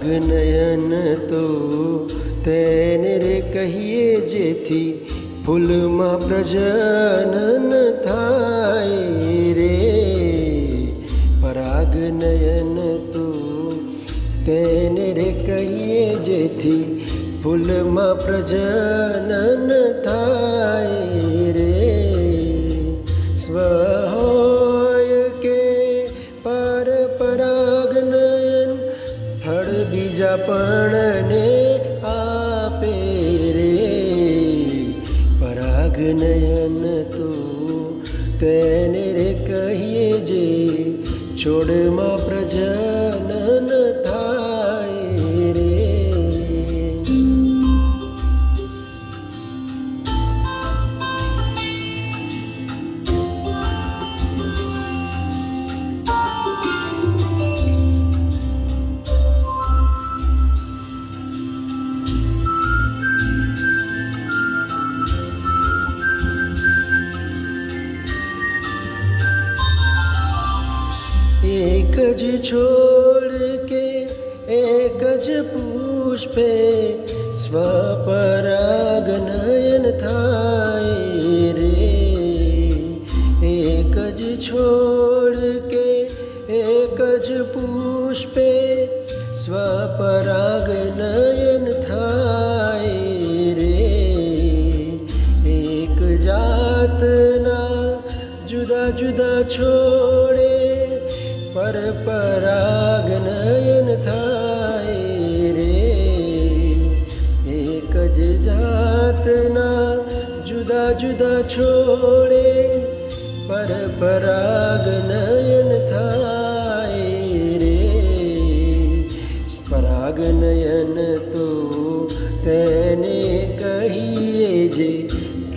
પરાગનયન તો તેને રે કહીએ જેથી ફૂલમાં પ્રજનન થાય રે. પરાગનયન તો તેને રે કહીએ જેથી ફૂલમાં પ્રજનન થાય રે. સ્વ હોય કે પર પરાગનયન ફળ બીજા પણને આપે રે. પરાગનયન તો તેને રે કહીએ જે છોડમાં પ્રજનન થાય રે. એક જ છોડ કે એક જ પુષ્પે સ્વપરાગનયન થાય રે. એક જ છોડ કે એક જ પુષ્પે સ્વપરાગનયન થાય રે. એક જાતના જુદા જુદા છોડે પર પરાગનયન થાય રે. એક જ જાતના જુદા જુદા છોડે પર પરાગનયન થાય રે. પરાગનયન તો તેને કહીએ જે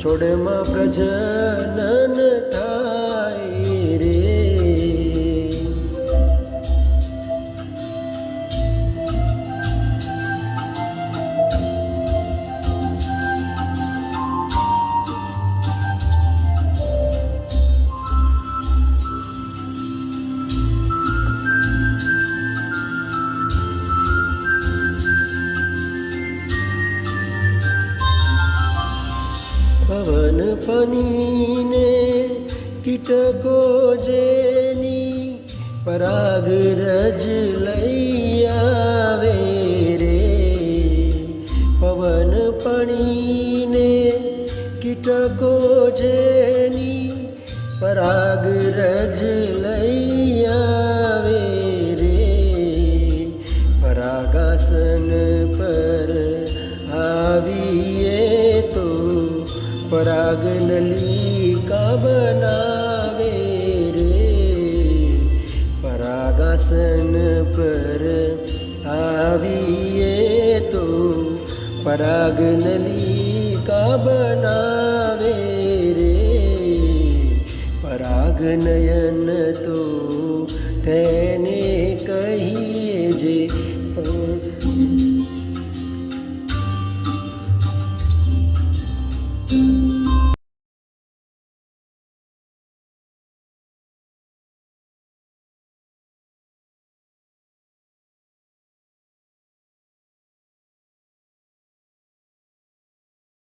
છોડમાં પ્રજનન થાય રે. પવન પાણીને કીટકો જેની પરાગ રજ લઈ આવે રે. પવન પાણીને કીટકો જેની પરાગ રજ લઈ આવે રે. પરાગાસન પર આવીએ તો પરાગનલિકા બનાવે રે. પરાગાસન પર આવીએ તો પરાગનલિકા બનાવે રે. પરાગનયન તો તેને